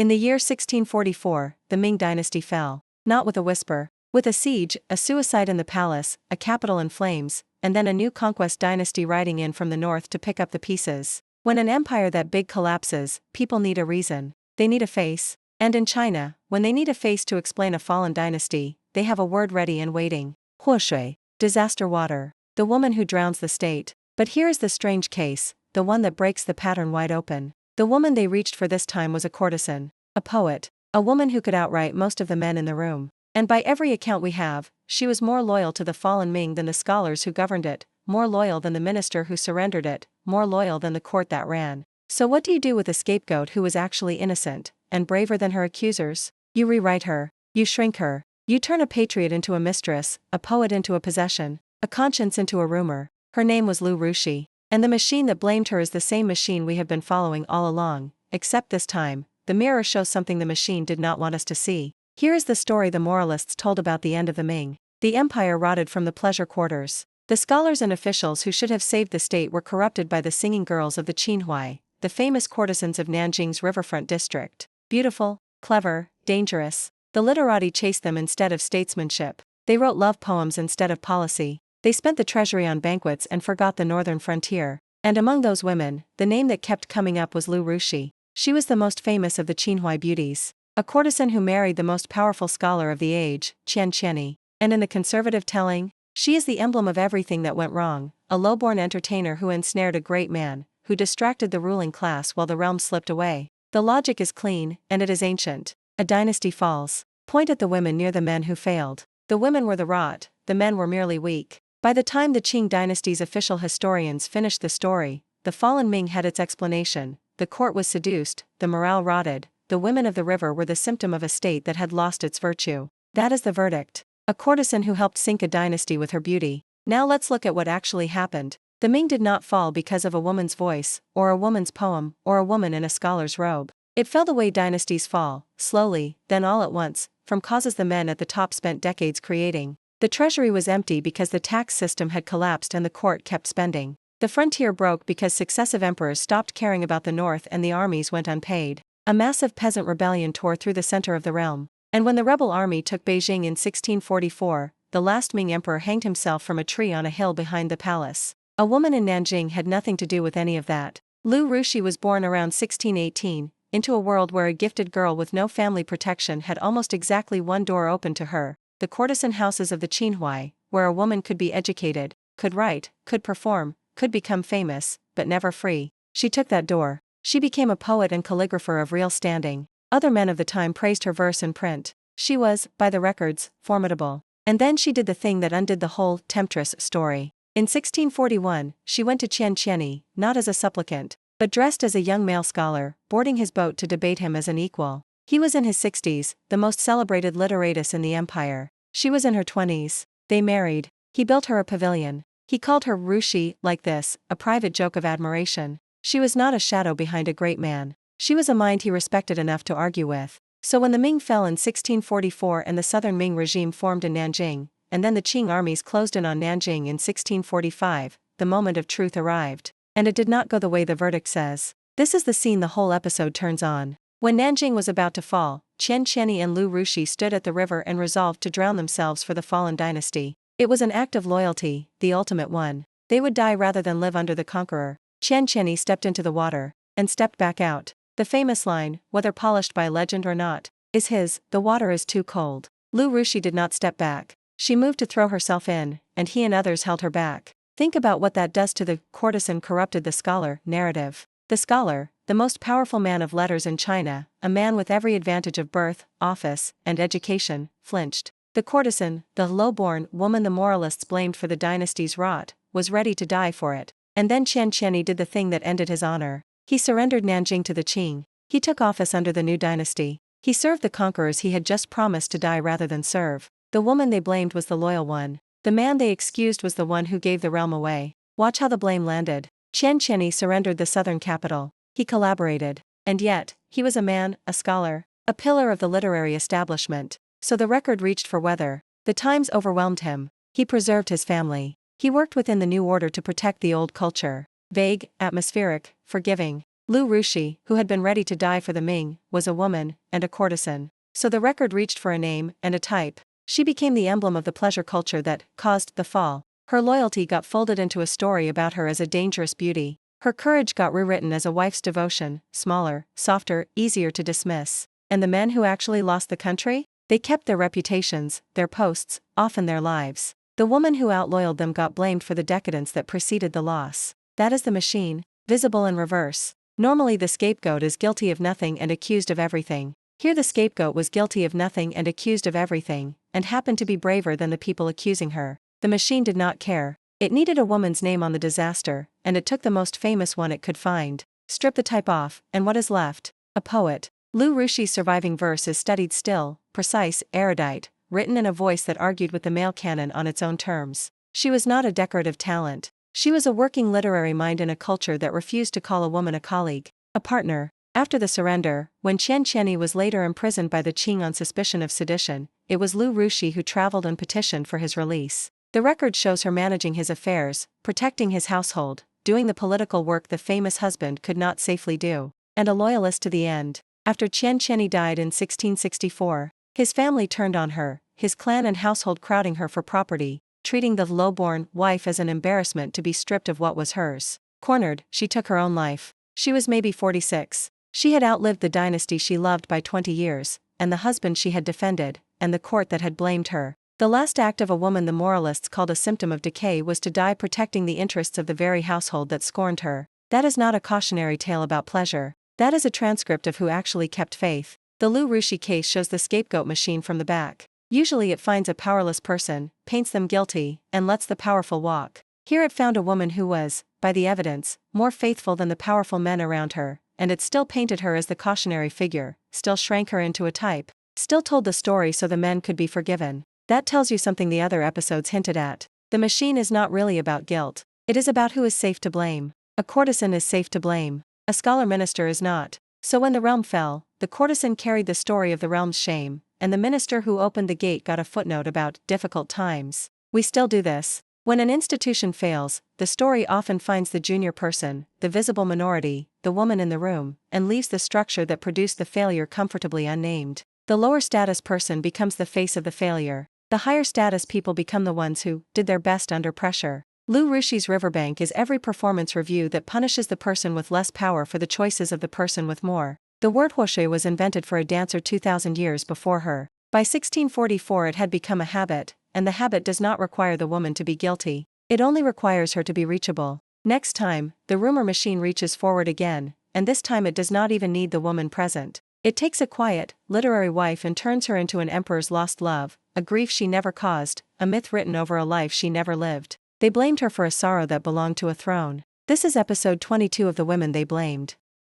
In the year 1644, the Ming Dynasty fell. Not with a whisper. With a siege, a suicide in the palace, a capital in flames, and then a new conquest dynasty riding in from the north to pick up the pieces. When an empire that big collapses, people need a reason. They need a face. And in China, when they need a face to explain a fallen dynasty, they have a word ready and waiting. Huoshui, disaster water. The woman who drowns the state. But here is the strange case, the one that breaks the pattern wide open. The woman they reached for this time was a courtesan, a poet, a woman who could outright most of the men in the room. And by every account we have, she was more loyal to the fallen Ming than the scholars who governed it, more loyal than the minister who surrendered it, more loyal than the court that ran. So what do you do with a scapegoat who was actually innocent, and braver than her accusers? You rewrite her. You shrink her. You turn a patriot into a mistress, a poet into a possession, a conscience into a rumor. Her name was Liu Rushi. And the machine that blamed her is the same machine we have been following all along, except this time, the mirror shows something the machine did not want us to see. Here is the story the moralists told about the end of the Ming. The empire rotted from the pleasure quarters. The scholars and officials who should have saved the state were corrupted by the singing girls of the Qinhuai, the famous courtesans of Nanjing's riverfront district. Beautiful, clever, dangerous. The literati chased them instead of statesmanship. They wrote love poems instead of policy. They spent the treasury on banquets and forgot the northern frontier. And among those women, the name that kept coming up was Liu Rushi. She was the most famous of the Qinhuai beauties. A courtesan who married the most powerful scholar of the age, Qian Qianyi. And in the conservative telling, she is the emblem of everything that went wrong, a low-born entertainer who ensnared a great man, who distracted the ruling class while the realm slipped away. The logic is clean, and it is ancient. A dynasty falls. Point at the women near the men who failed. The women were the rot, the men were merely weak. By the time the Qing dynasty's official historians finished the story, the fallen Ming had its explanation. The court was seduced, the morale rotted, the women of the river were the symptom of a state that had lost its virtue. That is the verdict. A courtesan who helped sink a dynasty with her beauty. Now let's look at what actually happened. The Ming did not fall because of a woman's voice, or a woman's poem, or a woman in a scholar's robe. It fell the way dynasties fall, slowly, then all at once, from causes the men at the top spent decades creating. The treasury was empty because the tax system had collapsed and the court kept spending. The frontier broke because successive emperors stopped caring about the north and the armies went unpaid. A massive peasant rebellion tore through the center of the realm. And when the rebel army took Beijing in 1644, the last Ming emperor hanged himself from a tree on a hill behind the palace. A woman in Nanjing had nothing to do with any of that. Liu Rushi was born around 1618, into a world where a gifted girl with no family protection had almost exactly one door open to her. The courtesan houses of the Qinhuai, where a woman could be educated, could write, could perform, could become famous, but never free. She took that door. She became a poet and calligrapher of real standing. Other men of the time praised her verse and print. She was, by the records, formidable. And then she did the thing that undid the whole temptress story. In 1641, she went to Qian Qianyi, not as a supplicant, but dressed as a young male scholar, boarding his boat to debate him as an equal. He was in his 60s, the most celebrated literatus in the empire. She was in her 20s. They married. He built her a pavilion. He called her Rushi, like this, a private joke of admiration. She was not a shadow behind a great man. She was a mind he respected enough to argue with. So when the Ming fell in 1644 and the southern Ming regime formed in Nanjing, and then the Qing armies closed in on Nanjing in 1645, the moment of truth arrived. And it did not go the way the verdict says. This is the scene the whole episode turns on. When Nanjing was about to fall, Qian Qianyi and Liu Rushi stood at the river and resolved to drown themselves for the fallen dynasty. It was an act of loyalty, the ultimate one. They would die rather than live under the conqueror. Qian Qianyi stepped into the water, and stepped back out. The famous line, whether polished by legend or not, is his, "The water is too cold." Liu Rushi did not step back. She moved to throw herself in, and he and others held her back. Think about what that does to the courtesan corrupted the scholar narrative. The scholar, the most powerful man of letters in China, a man with every advantage of birth, office, and education, flinched. The courtesan, the low-born woman the moralists blamed for the dynasty's rot, was ready to die for it. And then Qian Qianyi did the thing that ended his honor. He surrendered Nanjing to the Qing. He took office under the new dynasty. He served the conquerors he had just promised to die rather than serve. The woman they blamed was the loyal one. The man they excused was the one who gave the realm away. Watch how the blame landed. Qian Qianyi surrendered the southern capital. He collaborated. And yet, he was a man, a scholar, a pillar of the literary establishment. So the record reached for weather. The times overwhelmed him. He preserved his family. He worked within the new order to protect the old culture. Vague, atmospheric, forgiving. Liu Rushi, who had been ready to die for the Ming, was a woman, and a courtesan. So the record reached for a name and a type. She became the emblem of the pleasure culture that caused the fall. Her loyalty got folded into a story about her as a dangerous beauty. Her courage got rewritten as a wife's devotion, smaller, softer, easier to dismiss. And the men who actually lost the country? They kept their reputations, their posts, often their lives. The woman who outloyaled them got blamed for the decadence that preceded the loss. That is the machine, visible in reverse. Normally the scapegoat is guilty of nothing and accused of everything. Here the scapegoat was guilty of nothing and accused of everything, and happened to be braver than the people accusing her. The machine did not care. It needed a woman's name on the disaster, and it took the most famous one it could find. Strip the type off, and what is left? A poet. Liu Rushi's surviving verse is studied still, precise, erudite, written in a voice that argued with the male canon on its own terms. She was not a decorative talent. She was a working literary mind in a culture that refused to call a woman a colleague, a partner. After the surrender, when Qian Qianyi was later imprisoned by the Qing on suspicion of sedition, it was Liu Rushi who traveled and petitioned for his release. The record shows her managing his affairs, protecting his household, doing the political work the famous husband could not safely do, and a loyalist to the end. After Qian Qianyi died in 1664, his family turned on her, his clan and household crowding her for property, treating the low-born wife as an embarrassment to be stripped of what was hers. Cornered, she took her own life. She was maybe 46. She had outlived the dynasty she loved by 20 years, and the husband she had defended, and the court that had blamed her. The last act of a woman the moralists called a symptom of decay was to die protecting the interests of the very household that scorned her. That is not a cautionary tale about pleasure. That is a transcript of who actually kept faith. The Liu Rushi case shows the scapegoat machine from the back. Usually it finds a powerless person, paints them guilty, and lets the powerful walk. Here it found a woman who was, by the evidence, more faithful than the powerful men around her, and it still painted her as the cautionary figure, still shrank her into a type, still told the story so the men could be forgiven. That tells you something the other episodes hinted at. The machine is not really about guilt. It is about who is safe to blame. A courtesan is safe to blame. A scholar minister is not. So when the realm fell, the courtesan carried the story of the realm's shame, and the minister who opened the gate got a footnote about difficult times. We still do this. When an institution fails, the story often finds the junior person, the visible minority, the woman in the room, and leaves the structure that produced the failure comfortably unnamed. The lower status person becomes the face of the failure. The higher status people become the ones who did their best under pressure. Liu Rushi's riverbank is every performance review that punishes the person with less power for the choices of the person with more. The word huoshe was invented for a dancer 2,000 years before her. By 1644 it had become a habit, and the habit does not require the woman to be guilty. It only requires her to be reachable. Next time, the rumor machine reaches forward again, and this time it does not even need the woman present. It takes a quiet, literary wife and turns her into an emperor's lost love, a grief she never caused, a myth written over a life she never lived. They blamed her for a sorrow that belonged to a throne. This is episode 22 of The Women They Blamed.